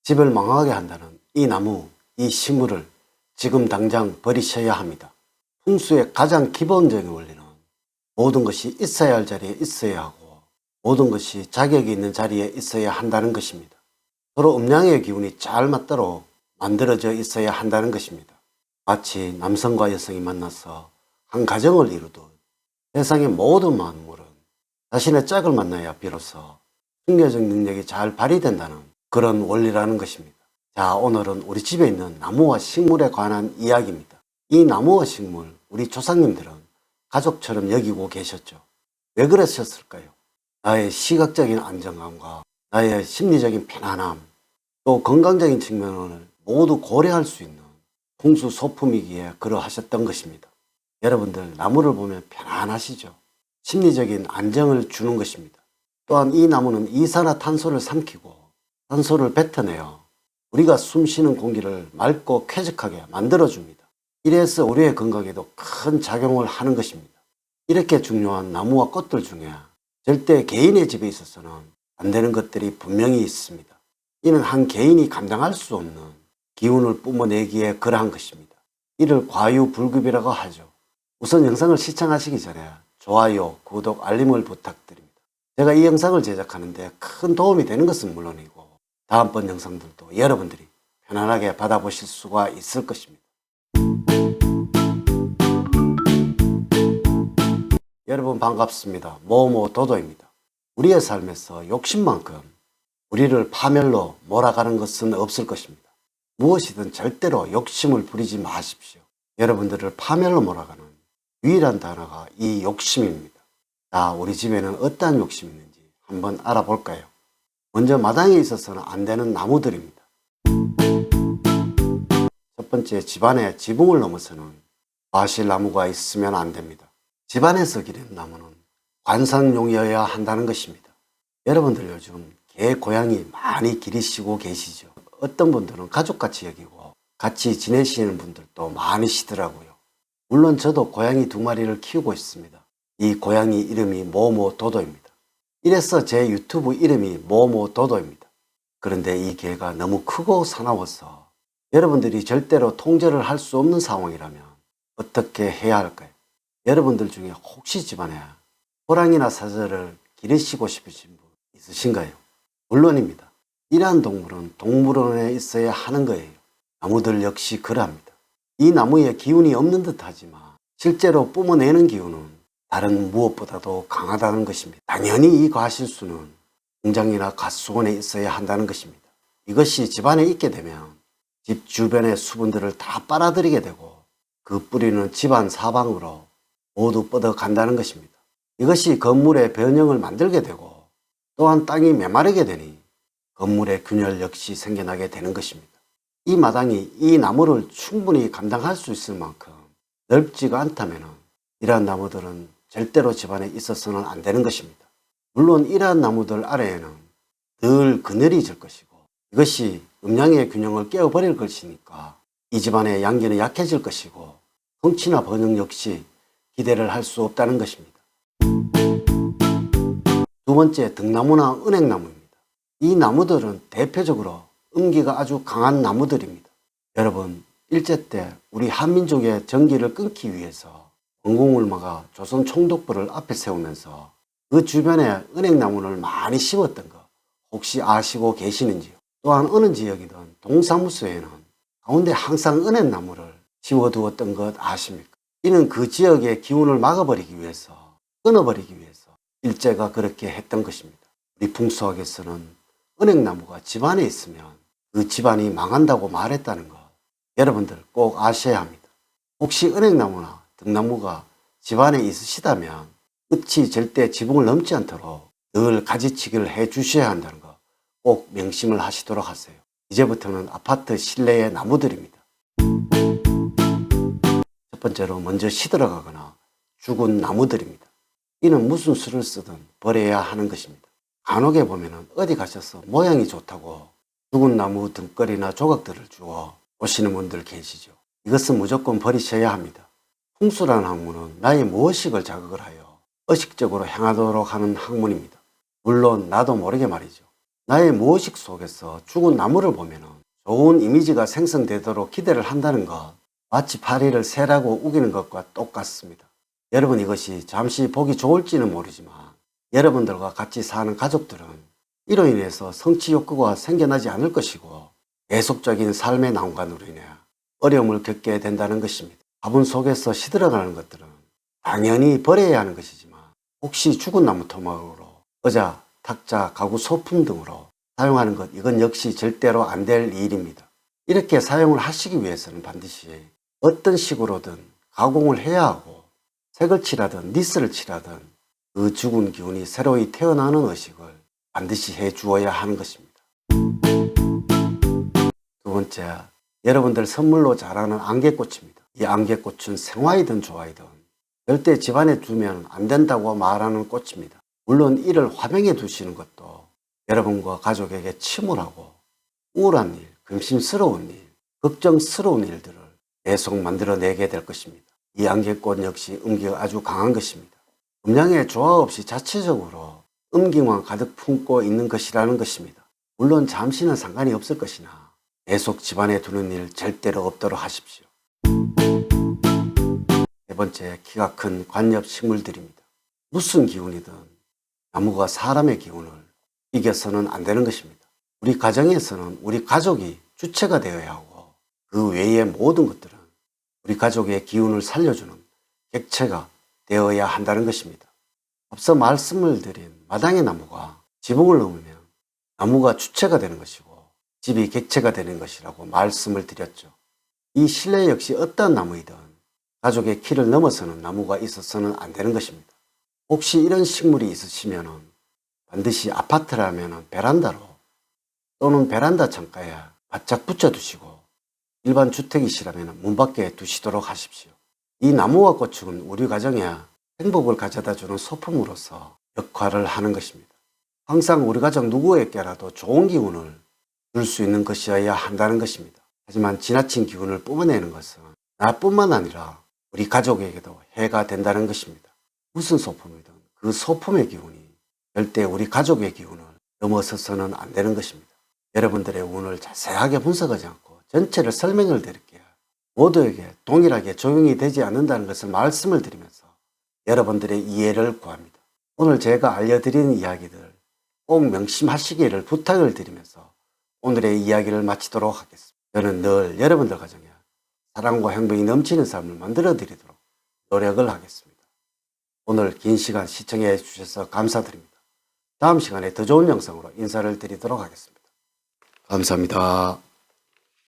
집을 망하게 한다는 이 나무, 이 식물을 지금 당장 버리셔야 합니다. 풍수의 가장 기본적인 원리는 모든 것이 있어야 할 자리에 있어야 하고 모든 것이 자격이 있는 자리에 있어야 한다는 것입니다. 서로 음양의 기운이 잘 맞도록 만들어져 있어야 한다는 것입니다. 마치 남성과 여성이 만나서 한 가정을 이루듯 세상의 모든 만물은 자신의 짝을 만나야 비로소 순교적 능력이 잘 발휘된다는 그런 원리라는 것입니다. 자, 오늘은 우리 집에 있는 나무와 식물에 관한 이야기입니다. 이 나무와 식물, 우리 조상님들은 가족처럼 여기고 계셨죠. 왜 그러셨을까요? 나의 시각적인 안정감과 나의 심리적인 편안함, 또 건강적인 측면을 모두 고려할 수 있는 풍수소품이기에 그러하셨던 것입니다. 여러분들 나무를 보면 편안하시죠? 심리적인 안정을 주는 것입니다. 또한 이 나무는 이산화탄소를 삼키고 산소를 뱉어내어 우리가 숨쉬는 공기를 맑고 쾌적하게 만들어줍니다. 이래서 우리의 건강에도 큰 작용을 하는 것입니다. 이렇게 중요한 나무와 꽃들 중에 절대 개인의 집에 있어서는 안 되는 것들이 분명히 있습니다. 이는 한 개인이 감당할 수 없는 기운을 뿜어내기에 그러한 것입니다. 이를 과유불급이라고 하죠. 우선 영상을 시청하시기 전에 좋아요, 구독, 알림을 부탁드립니다. 제가 이 영상을 제작하는데 큰 도움이 되는 것은 물론이고 다음번 영상들도 여러분들이 편안하게 받아보실 수가 있을 것입니다. 여러분 반갑습니다. 모모도도입니다. 우리의 삶에서 욕심만큼 우리를 파멸로 몰아가는 것은 없을 것입니다. 무엇이든 절대로 욕심을 부리지 마십시오. 여러분들을 파멸로 몰아가는 유일한 단어가 이 욕심입니다. 자, 우리 집에는 어떠한 욕심이 있는지 한번 알아볼까요? 먼저 마당에 있어서는 안 되는 나무들입니다. 첫 번째, 집안에 지붕을 넘어서는 과실나무가 있으면 안 됩니다. 집안에서 기르는 나무는 관상용이어야 한다는 것입니다. 여러분들 요즘 개, 고양이 많이 기르시고 계시죠? 어떤 분들은 가족같이 여기고 같이 지내시는 분들도 많으시더라고요. 물론 저도 고양이 2마리를 키우고 있습니다. 이 고양이 이름이 모모도도입니다. 이래서 제 유튜브 이름이 모모도도입니다. 그런데 이 개가 너무 크고 사나워서 여러분들이 절대로 통제를 할 수 없는 상황이라면 어떻게 해야 할까요? 여러분들 중에 혹시 집안에 호랑이나 사자를 기르시고 싶으신 분 있으신가요? 물론입니다. 이러한 동물은 동물원에 있어야 하는 거예요. 나무들 역시 그러합니다. 이 나무에 기운이 없는 듯 하지만 실제로 뿜어내는 기운은 다른 무엇보다도 강하다는 것입니다. 당연히 이 과실수는 공장이나 가수원에 있어야 한다는 것입니다. 이것이 집안에 있게 되면 집 주변의 수분들을 다 빨아들이게 되고 그 뿌리는 집안 사방으로 모두 뻗어간다는 것입니다. 이것이 건물의 변형을 만들게 되고 또한 땅이 메마르게 되니 건물의 균열 역시 생겨나게 되는 것입니다. 이 마당이 이 나무를 충분히 감당할 수 있을 만큼 넓지가 않다면 이러한 나무들은 절대로 집안에 있어서는 안 되는 것입니다. 물론 이러한 나무들 아래에는 늘 그늘이 질 것이고 이것이 음양의 균형을 깨어버릴 것이니까 이 집안의 양기는 약해질 것이고 성취나 번영 역시 기대를 할 수 없다는 것입니다. 두 번째, 등나무나 은행나무입니다. 이 나무들은 대표적으로 음기가 아주 강한 나무들입니다. 여러분, 일제 때 우리 한민족의 전기를 끊기 위해서 원공을 막아 조선 총독부를 앞에 세우면서 그 주변에 은행나무를 많이 심었던 거 혹시 아시고 계시는지요? 또한 어느 지역이든 동사무소에는 가운데 항상 은행나무를 심어두었던 것 아십니까? 이는 그 지역의 기운을 막아버리기 위해서, 끊어버리기 위해서 일제가 그렇게 했던 것입니다. 우리 풍수학에서는 은행나무가 집안에 있으면 그 집안이 망한다고 말했다는 것 여러분들 꼭 아셔야 합니다. 혹시 은행나무나 등나무가 집안에 있으시다면 끝이 절대 지붕을 넘지 않도록 늘 가지치기를 해 주셔야 한다는 거 꼭 명심을 하시도록 하세요. 이제부터는 아파트 실내의 나무들입니다. 첫 번째로 먼저 시들어가거나 죽은 나무들입니다. 이는 무슨 수를 쓰든 버려야 하는 것입니다. 간혹에 보면 어디 가셔서 모양이 좋다고 죽은 나무 등거리나 조각들을 주워 오시는 분들 계시죠. 이것은 무조건 버리셔야 합니다. 풍수라는 학문은 나의 무의식을 자극을 하여 의식적으로 행하도록 하는 학문입니다. 물론 나도 모르게 말이죠. 나의 무의식 속에서 죽은 나무를 보면 좋은 이미지가 생성되도록 기대를 한다는 것, 마치 파리를 새라고 우기는 것과 똑같습니다. 여러분, 이것이 잠시 보기 좋을지는 모르지만 여러분들과 같이 사는 가족들은 이로 인해서 성취 욕구가 생겨나지 않을 것이고 계속적인 삶의 난관으로 인해 어려움을 겪게 된다는 것입니다. 화분 속에서 시들어가는 것들은 당연히 버려야 하는 것이지만 혹시 죽은 나무 토막으로 의자, 탁자, 가구 소품 등으로 사용하는 것, 이건 역시 절대로 안 될 일입니다. 이렇게 사용을 하시기 위해서는 반드시 어떤 식으로든 가공을 해야 하고 색을 칠하든 니스를 칠하든 그 죽은 기운이 새로이 태어나는 의식을 반드시 해 주어야 하는 것입니다. 두 번째, 여러분들 선물로 자라는 안개꽃입니다. 이 안개꽃은 생화이든 조화이든 절대 집안에 두면 안 된다고 말하는 꽃입니다. 물론 이를 화병에 두시는 것도 여러분과 가족에게 침울하고 우울한 일, 근심스러운 일, 걱정스러운 일들을 계속 만들어내게 될 것입니다. 이 안개꽃 역시 음기가 아주 강한 것입니다. 음양의 조화 없이 자체적으로 음기만 가득 품고 있는 것이라는 것입니다. 물론 잠시는 상관이 없을 것이나 계속 집안에 두는 일 절대로 없도록 하십시오. 세 번째, 키가 큰 관엽 식물들입니다. 무슨 기운이든 나무가 사람의 기운을 이겨서는 안 되는 것입니다. 우리 가정에서는 우리 가족이 주체가 되어야 하고 그 외의 모든 것들은 우리 가족의 기운을 살려주는 객체가 되어야 한다는 것입니다. 앞서 말씀을 드린 마당의 나무가 지붕을 넘으면 나무가 주체가 되는 것이고 집이 객체가 되는 것이라고 말씀을 드렸죠. 이 실내 역시 어떤 나무이든 가족의 키를 넘어서는 나무가 있어서는 안 되는 것입니다. 혹시 이런 식물이 있으시면 반드시 아파트라면 베란다로 또는 베란다 창가에 바짝 붙여두시고 일반 주택이시라면 문 밖에 두시도록 하십시오. 이 나무와 꽃은 우리 가정에 행복을 가져다주는 소품으로서 역할을 하는 것입니다. 항상 우리 가족 누구에게라도 좋은 기운을 줄 수 있는 것이어야 한다는 것입니다. 하지만 지나친 기운을 뿜어내는 것은 나뿐만 아니라 우리 가족에게도 해가 된다는 것입니다. 무슨 소품이든 그 소품의 기운이 절대 우리 가족의 기운을 넘어서서는 안 되는 것입니다. 여러분들의 운을 자세하게 분석하지 않고 전체를 설명을 드릴게요. 모두에게 동일하게 적용이 되지 않는다는 것을 말씀을 드리면서 여러분들의 이해를 구합니다. 오늘 제가 알려드리는 이야기들 꼭 명심하시기를 부탁을 드리면서 오늘의 이야기를 마치도록 하겠습니다. 저는 늘 여러분들 가정에 사랑과 행복이 넘치는 삶을 만들어 드리도록 노력을 하겠습니다. 오늘 긴 시간 시청해 주셔서 감사드립니다. 다음 시간에 더 좋은 영상으로 인사를 드리도록 하겠습니다. 감사합니다.